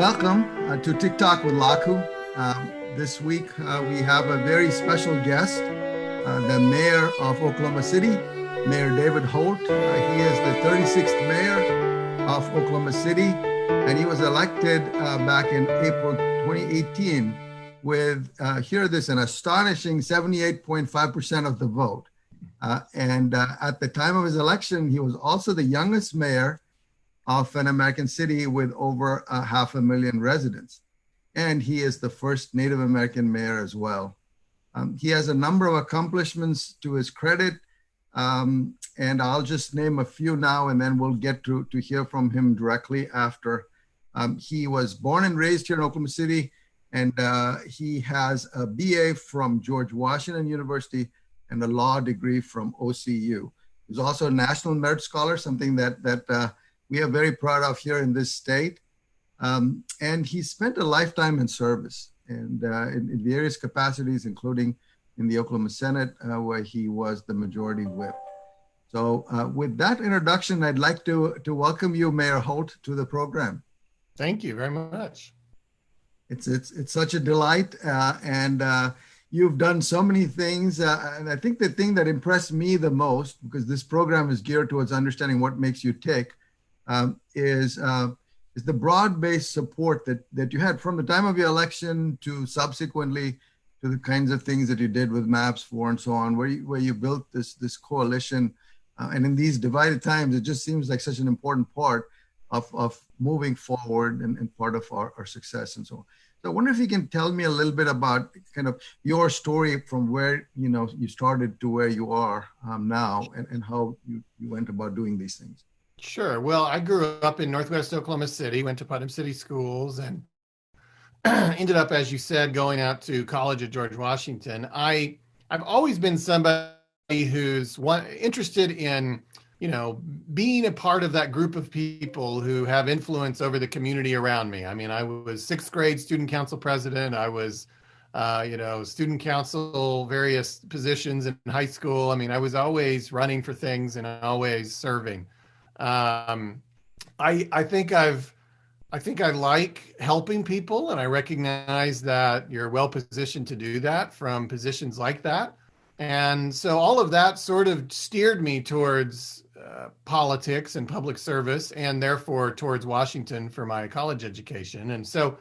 Welcome to TikTok with Laku. This week we have a very special guest, the mayor of Oklahoma City, Mayor David Holt. He is the 36th mayor of Oklahoma City, and he was elected back in April 2018 with, hear this, an astonishing 78.5% of the vote. And at the time of his election, he was also the youngest mayor of an American city with over 500,000 residents. And he is the first Native American mayor as well. He has a number of accomplishments to his credit, and I'll just name a few now, and then we'll get to hear from him directly after. He was born and raised here in Oklahoma City, and he has a BA from George Washington University and a law degree from OCU. He's also a National Merit Scholar, something that we are very proud of here in this state. And he spent a lifetime in service and in various capacities, including in the Oklahoma Senate, where he was the majority whip. So with that introduction, I'd like to welcome you, Mayor Holt, to the program. Thank you very much. It's such a delight, and you've done so many things. And I think the thing that impressed me the most, because this program is geared towards understanding what makes you tick, is the broad-based support that you had from the time of your election to subsequently to the kinds of things that you did with Maps 4 and so on, where you built this coalition. And in these divided times, it just seems like such an important part of moving forward and part of our success and so on. So I wonder if you can tell me a little bit about kind of your story from where you started to where you are now, and how you went about doing these things. Sure. Well, I grew up in Northwest Oklahoma City, went to Putnam City schools, and ended up, as you said, going out to college at George Washington. I've always been somebody who's interested in, being a part of that group of people who have influence over the community around me. I mean, I was sixth grade student council president. I was, student council, various positions in high school. I mean, I was always running for things and always serving. I think I like helping people, and I recognize that you're well positioned to do that from positions like that. And so all of that sort of steered me towards politics and public service, and therefore towards Washington for my college education. And so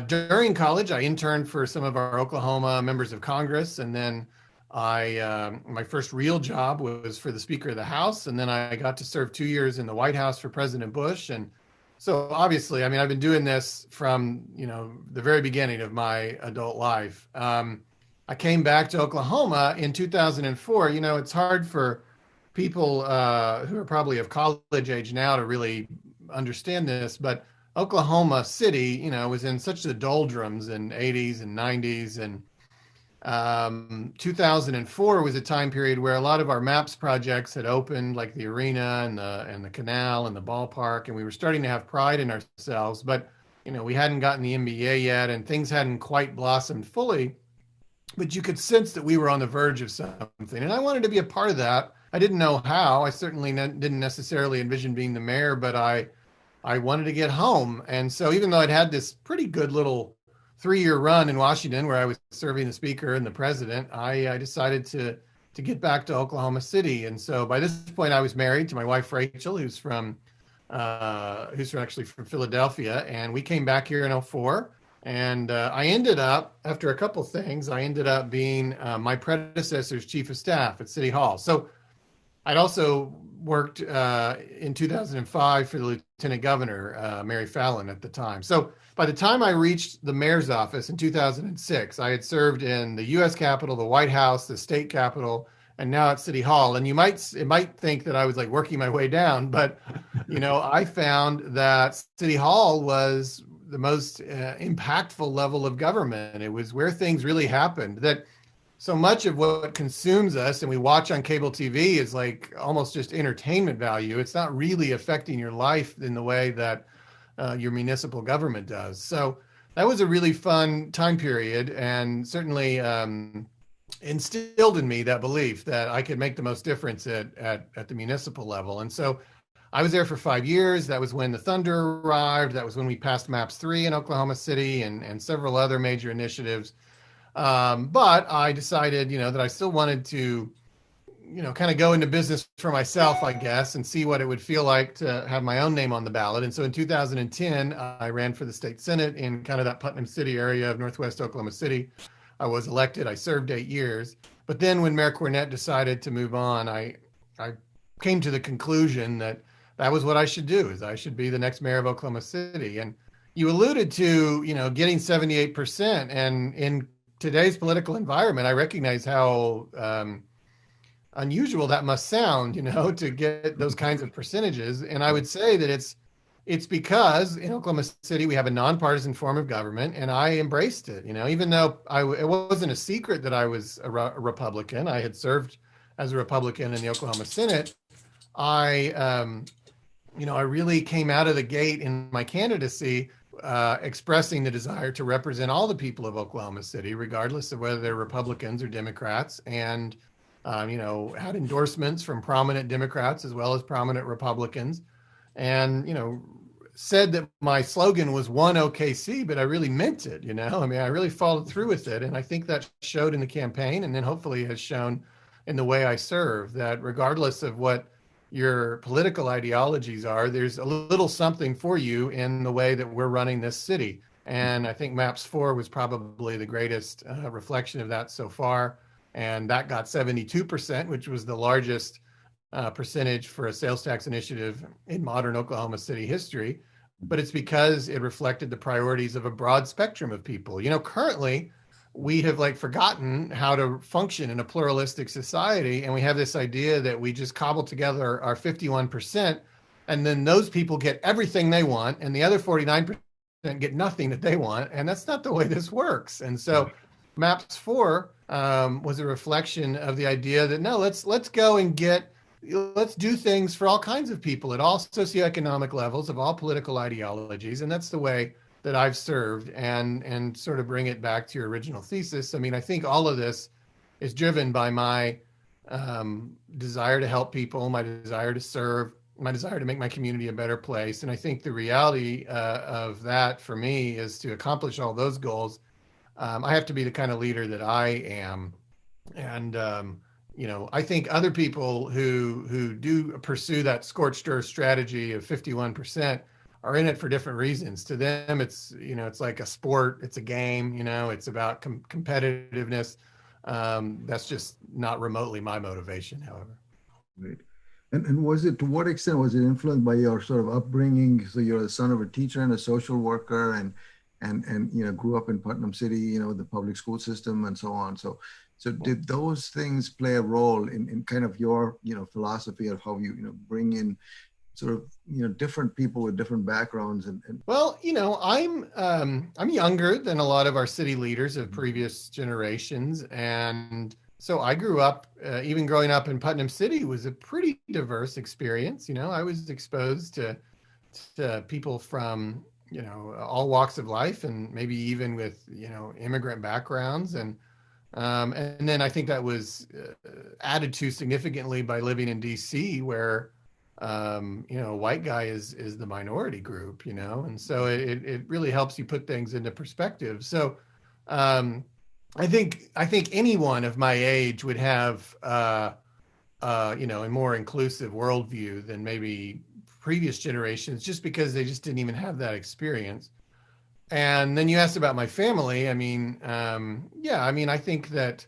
during college, I interned for some of our Oklahoma members of Congress, and then my first real job was for the Speaker of the House, and then I got to serve 2 years in the White House for President Bush. And so obviously, I mean, I've been doing this from, the very beginning of my adult life. I came back to Oklahoma in 2004. It's hard for people who are probably of college age now to really understand this, but Oklahoma City, was in such the doldrums in 80s and 90s, and 2004 was a time period where a lot of our Maps projects had opened, like the arena and the canal and the ballpark, and we were starting to have pride in ourselves, but we hadn't gotten the NBA yet, and things hadn't quite blossomed fully, but you could sense that we were on the verge of something, and I wanted to be a part of that. I didn't know how. I certainly didn't necessarily envision being the mayor, but I wanted to get home. And so even though I'd had this pretty good little 3-year run in Washington where I was serving the speaker and the president, I decided to get back to Oklahoma City. And so by this point, I was married to my wife, Rachel, who's actually from Philadelphia. And we came back here in 2004. And I ended up, after a couple things, being my predecessor's chief of staff at City Hall. So I'd also worked in 2005 for the Lieutenant Governor, Mary Fallin, at the time. So by the time I reached the mayor's office in 2006, I had served in the U.S. Capitol, the White House, the state capitol, and now at City Hall. And it might think that I was like working my way down, but I found that City Hall was the most impactful level of government. It was where things really happened. That so much of what consumes us and we watch on cable TV is like almost just entertainment value. It's not really affecting your life in the way that your municipal government does. So that was a really fun time period, and certainly instilled in me that belief that I could make the most difference at the municipal level. And so I was there for 5 years. That was when the Thunder arrived. That was when we passed MAPS 3 in Oklahoma City and several other major initiatives. But I decided, that I still wanted to, kind of go into business for myself, I guess, and see what it would feel like to have my own name on the ballot. And so in 2010, I ran for the state Senate in kind of that Putnam City area of Northwest Oklahoma City. I was elected. I served 8 years. But then when Mayor Cornett decided to move on, I came to the conclusion that that was what I should do, is I should be the next mayor of Oklahoma City. And you alluded to, getting 78%. And in today's political environment, I recognize how unusual that must sound, to get those kinds of percentages. And I would say that it's because in Oklahoma City we have a nonpartisan form of government, and I embraced it. Even though it wasn't a secret that I was a Republican. I had served as a Republican in the Oklahoma Senate. I really came out of the gate in my candidacy expressing the desire to represent all the people of Oklahoma City, regardless of whether they're Republicans or Democrats, and had endorsements from prominent Democrats as well as prominent Republicans, and said that my slogan was "One OKC," but I really meant it. I really followed through with it, and I think that showed in the campaign, and then hopefully has shown in the way I serve, that regardless of what your political ideologies are, there's a little something for you in the way that we're running this city. And I think MAPS 4 was probably the greatest reflection of that so far. And that got 72%, which was the largest percentage for a sales tax initiative in modern Oklahoma City history. But it's because it reflected the priorities of a broad spectrum of people. Currently, we have forgotten how to function in a pluralistic society. And we have this idea that we just cobble together our 51%, and then those people get everything they want, and the other 49% get nothing that they want. And that's not the way this works. And so MAPS 4 was a reflection of the idea that, no, let's go and let's do things for all kinds of people at all socioeconomic levels of all political ideologies. And that's the way that I've served, and sort of bring it back to your original thesis. I think all of this is driven by my desire to help people, my desire to serve, my desire to make my community a better place. And I think the reality of that for me is, to accomplish all those goals, I have to be the kind of leader that I am. And, I think other people who do pursue that scorched earth strategy of 51% are in it for different reasons. To them, it's like a sport, it's a game, it's about competitiveness. That's just not remotely my motivation, however. Right. And was it, to what extent was it influenced by your sort of upbringing? So you're the son of a teacher and a social worker, and grew up in Putnam City, the public school system and so on. So did those things play a role in kind of your, philosophy of how you, bring in sort of, different people with different backgrounds? And well, I'm younger than a lot of our city leaders of previous generations. And so I grew up, even growing up in Putnam City was a pretty diverse experience. I was exposed to people from, all walks of life, and maybe even with, immigrant backgrounds. And then I think that was added to significantly by living in DC, where a white guy is the minority group, and so it really helps you put things into perspective. So I think anyone of my age would have a more inclusive worldview than maybe previous generations, just because they just didn't even have that experience. And then you asked about my family. I think that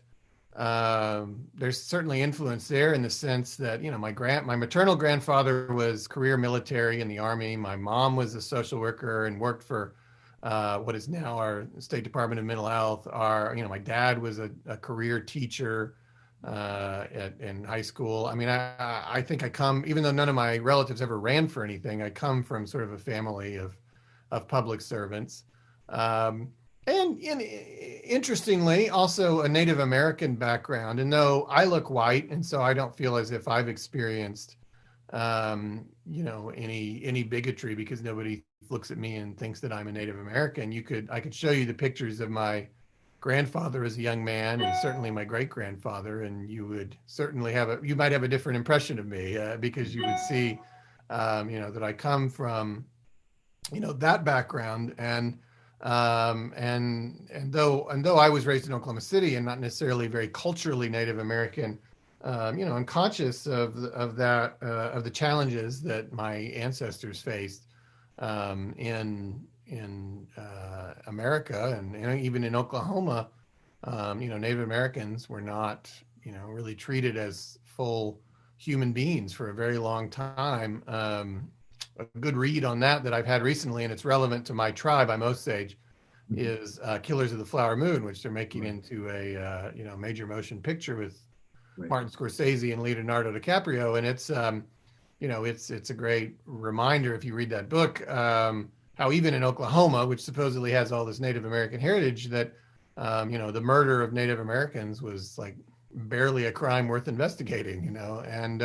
there's certainly influence there, in the sense that, my maternal grandfather was career military in the Army. My mom was a social worker and worked for what is now our State Department of Mental Health. My dad was a career teacher in high school. I think I come, even though none of my relatives ever ran for anything, I come from sort of a family of public servants. And interestingly, also a Native American background. And though I look white, and so I don't feel as if I've experienced, any bigotry, because nobody looks at me and thinks that I'm a Native American. I could show you the pictures of my grandfather as a young man, and certainly my great grandfather, and you would certainly you might have a different impression of me, because you would see that I come from, that background. And though I was raised in Oklahoma City and not necessarily very culturally Native American, I'm conscious of the challenges that my ancestors faced in America, and even in Oklahoma. Native Americans were not really treated as full human beings for a very long time. A good read on that I've had recently, and it's relevant to my tribe, I'm Osage, is Killers of the Flower Moon, which they're making into a major motion picture with Martin Scorsese and Leonardo DiCaprio, and it's a great reminder if you read that book, how even in Oklahoma, which supposedly has all this Native American heritage, that the murder of Native Americans was like barely a crime worth investigating, and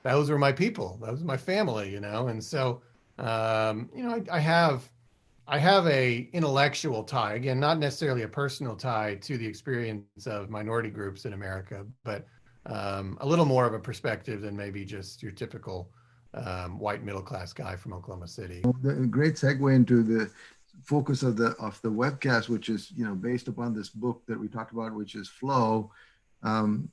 those were my people, that was my family, and so I have a intellectual tie, again, not necessarily a personal tie to the experience of minority groups in America, but a little more of a perspective than maybe just your typical white middle class guy from Oklahoma City. The great segue into the focus of the webcast, which is based upon this book that we talked about, which is Flow, and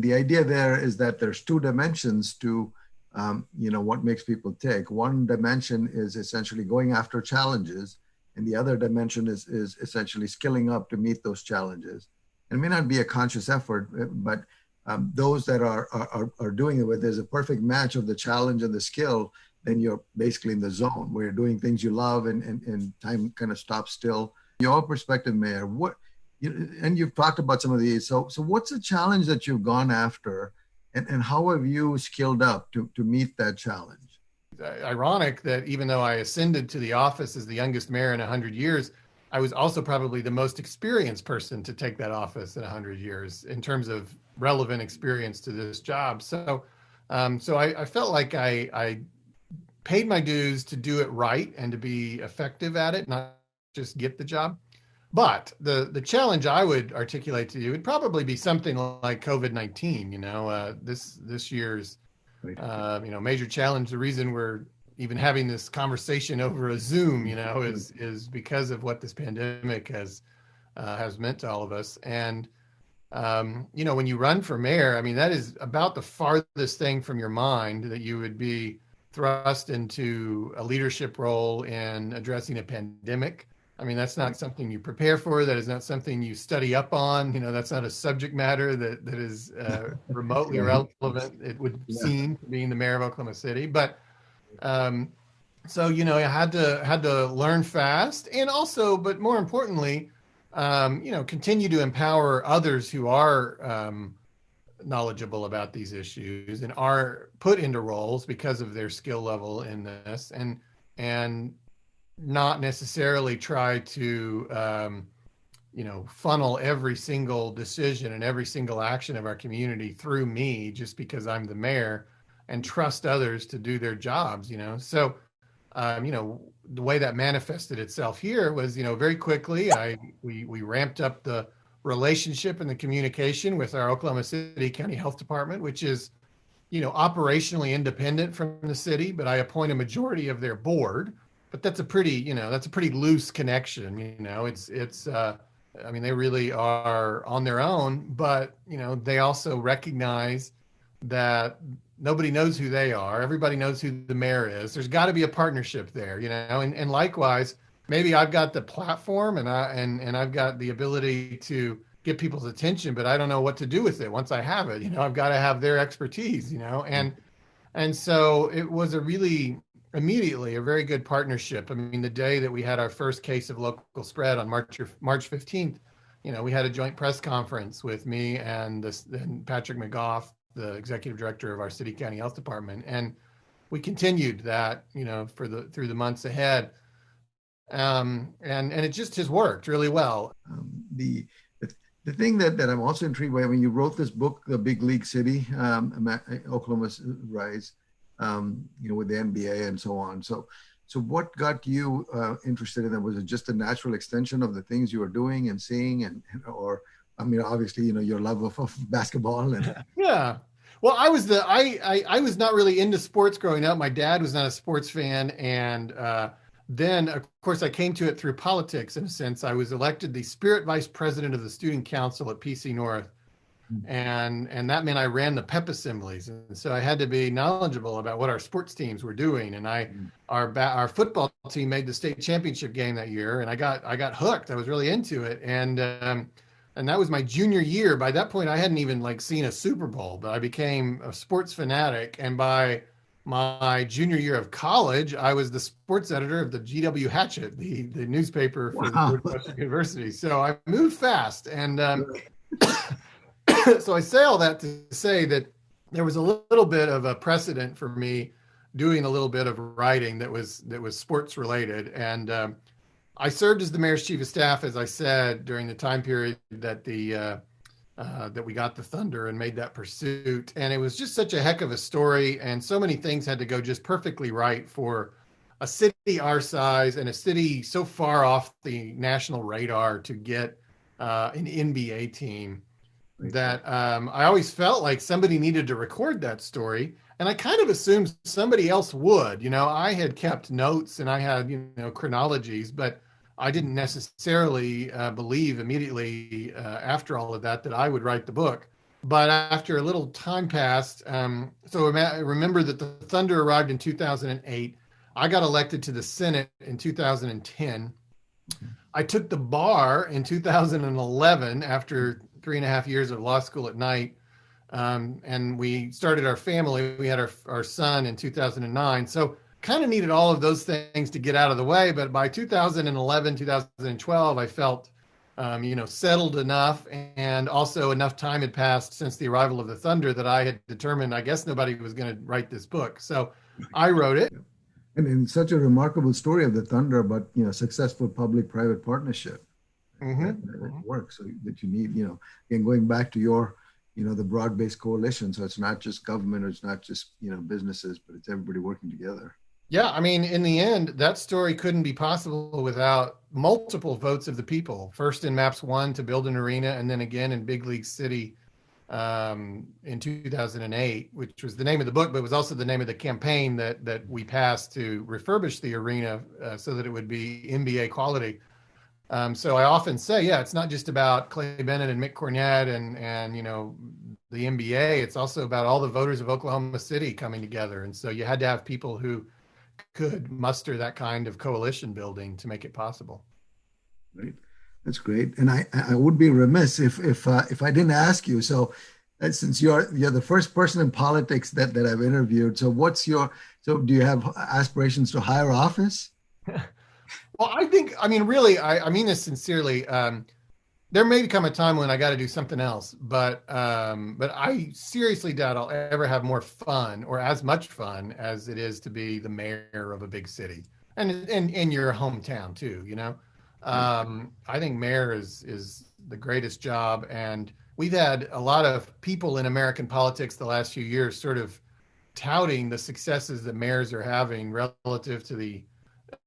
the idea there is that there's two dimensions to what makes people tick. One dimension is essentially going after challenges, and the other dimension is essentially skilling up to meet those challenges. And it may not be a conscious effort, but those that are doing it, where there's a perfect match of the challenge and the skill, then you're basically in the zone where you're doing things you love, and time kind of stops still. Your perspective, Mayor, and you've talked about some of these. So what's a challenge that you've gone after, and how have you skilled up to meet that challenge? Ironic that even though I ascended to the office as the youngest mayor in 100 years, I was also probably the most experienced person to take that office in 100 years in terms of relevant experience to this job. So I felt like I paid my dues to do it right and to be effective at it, not just get the job. But the challenge I would articulate to you would probably be something like COVID-19. This year's major challenge. The reason we're even having this conversation over a Zoom, is because of what this pandemic has meant to all of us. And when you run for mayor, I mean, that is about the farthest thing from your mind that you would be thrust into a leadership role in addressing a pandemic. I mean, that's not something you prepare for. That is not something you study up on. That's not a subject matter that is remotely relevant, it would seem, being the mayor of Oklahoma City. But so I had to learn fast, and also, but more importantly, continue to empower others who are knowledgeable about these issues and are put into roles because of their skill level in this, and not necessarily try to funnel every single decision and every single action of our community through me just because I'm the mayor, and trust others to do their jobs. So the way that manifested itself here was, very quickly we ramped up the relationship and the communication with our Oklahoma City County Health Department, which is operationally independent from the city, but I appoint a majority of their board. But that's a pretty loose connection. They really are on their own, but they also recognize that nobody knows who they are. Everybody knows who the mayor is. There's got to be a partnership there, and likewise, maybe I've got the platform and I've got the ability to get people's attention, but I don't know what to do with it once I have it. I've got to have their expertise, and so it was immediately a very good partnership. I mean, the day that we had our first case of local spread on March 15th, we had a joint press conference with me and Patrick McGough, the executive director of our city county health department, and we continued that through the months ahead, and it just has worked really well. The thing that I'm also intrigued by, you wrote this book, The Big League City, Oklahoma's Rise, with the NBA and so on. So what got you interested in that? Was it just a natural extension of the things you were doing and seeing, or obviously, your love of basketball? Yeah. Well, I was not really into sports growing up. My dad was not a sports fan, and then of course I came to it through politics. In a sense, I was elected the spirit vice president of the student council at PC North, and that meant I ran the pep assemblies, and so I had to be knowledgeable about what our sports teams were doing. And our football team made the state championship game that year, and I got hooked. I was really into it, and that was my junior year. By that point, I hadn't even like seen a Super Bowl, but I became a sports fanatic. And by my junior year of college, I was the sports editor of the GW Hatchet, the newspaper for the George Washington University. So I moved fast, and so I say all that to say that there was a little bit of a precedent for me doing a little bit of writing that was sports related. And I served as the mayor's chief of staff, as I said, during the time period that that we got the Thunder and made that pursuit. And it was just such a heck of a story, and so many things had to go just perfectly right for a city our size and a city so far off the national radar to get an NBA team that I always felt like somebody needed to record that story. And I kind of assumed somebody else would. I had kept notes and I had, chronologies, but I didn't necessarily believe immediately after all of that I would write the book. But after a little time passed, so remember that the Thunder arrived in 2008. I got elected to the Senate in 2010. I took the bar in 2011 after 3.5 years of law school at night. And we started our family. We had our son in 2009. So kind of needed all of those things to get out of the way. But by 2011, 2012, I felt, settled enough, and also enough time had passed since the arrival of the Thunder that I had determined, I guess nobody was going to write this book. So I wrote it. And in such a remarkable story of the Thunder, but, successful public-private partnership. That works, so that you need, again, going back to your, the broad-based coalition. So it's not just government, or it's not just, businesses, but it's everybody working together. Yeah, I mean, in the end, that story couldn't be possible without multiple votes of the people. First in MAPS 1 to build an arena, and then again in Big League City in 2008, which was the name of the book, but was also the name of the campaign that we passed to refurbish the arena so that it would be NBA quality. So I often say, it's not just about Clay Bennett and Mick Cornett and the NBA. It's also about all the voters of Oklahoma City coming together. And so you had to have people who could muster that kind of coalition building to make it possible. Right. That's great. And I would be remiss if I didn't ask you. So since you're the first person in politics that I've interviewed. So do you have aspirations to higher office? Well, I mean this sincerely. There may come a time when I got to do something else, but I seriously doubt I'll ever have more fun or as much fun as it is to be the mayor of a big city, and in your hometown too. I think mayor is the greatest job, and we've had a lot of people in American politics the last few years sort of touting the successes that mayors are having relative to the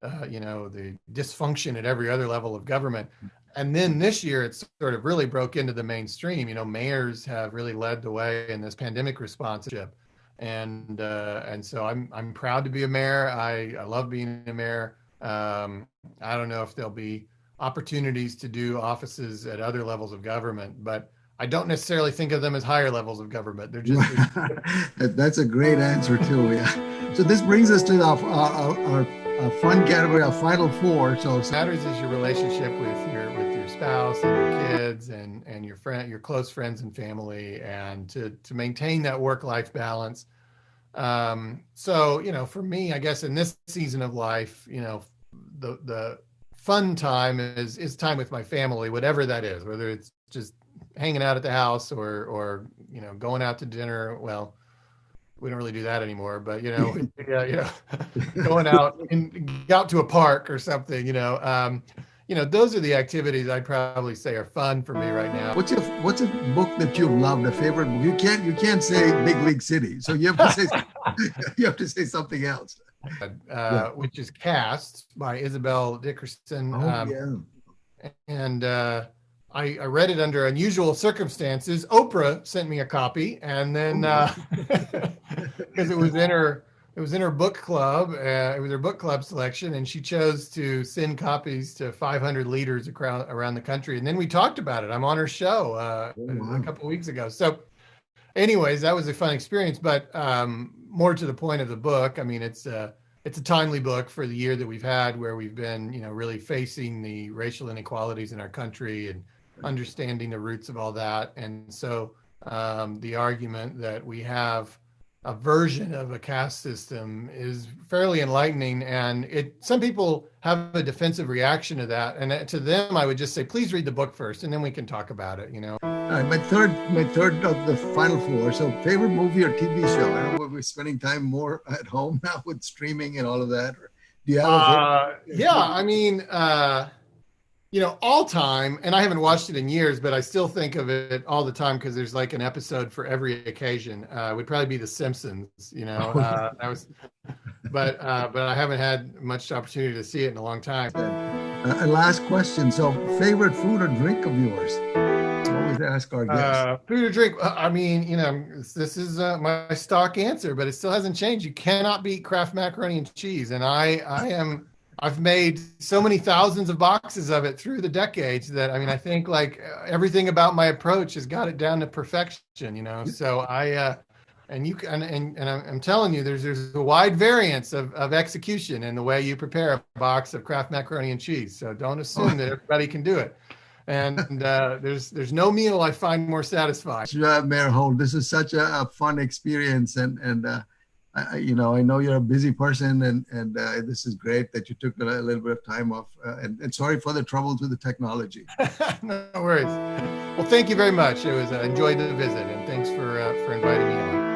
the dysfunction at every other level of government. And then this year, it's sort of really broke into the mainstream. Mayors have really led the way in this pandemic response. And so I'm proud to be a mayor. I love being a mayor. I don't know if there'll be opportunities to do offices at other levels of government, but I don't necessarily think of them as higher levels of government. They're just That's a great answer too. Yeah. So this brings us to our fun category, our final four. So matters is your relationship with your spouse and your kids and your close friends and family, and to maintain that work-life balance. So for me, I guess in this season of life, the fun time is time with my family, whatever that is, whether it's just hanging out at the house or going out to dinner. Well, we don't really do that anymore, but going out to a park or something, those are the activities I'd probably say are fun for me right now. What's a book that you've loved, a favorite book? You can't say Big League City, so you have to say something else. Which is Cast by Isabel Dickerson. Oh, yeah. And I read it under unusual circumstances. Oprah sent me a copy, and then because it was in her book club, it was her book club selection, and she chose to send copies to 500 leaders around the country. And then we talked about it. I'm on her show a couple of weeks ago. So, anyways, that was a fun experience. But more to the point of the book, I mean, it's a timely book for the year that we've had, where we've been, really facing the racial inequalities in our country and understanding the roots of all that. And so the argument that we have a version of a caste system is fairly enlightening, and some people have a defensive reaction to that. And to them, I would just say, please read the book first, and then we can talk about it. All right, my third of the final four. So, favorite movie or TV show? I know we're spending time more at home now with streaming and all of that. Do you have a favorite? Yeah, I mean, all time, and I haven't watched it in years, but I still think of it all the time because there's like an episode for every occasion. Would probably be The Simpsons. But I haven't had much opportunity to see it in a long time. Last question. So, favorite food or drink of yours? Always ask our guests. Food or drink? I mean, this is my stock answer, but it still hasn't changed. You cannot beat Kraft macaroni and cheese, and I've made so many thousands of boxes of it through the decades that, I mean, I think like everything about my approach has got it down to perfection. So I'm telling you, there's a wide variance of execution in the way you prepare a box of Kraft macaroni and cheese. So don't assume that everybody can do it. And there's no meal I find more satisfying. Mayor Holt, this is such a fun experience, and I know you're a busy person, and this is great that you took a little bit of time off. And sorry for the troubles with the technology. No worries. Well, thank you very much. It was enjoyed the visit, and thanks for inviting me on.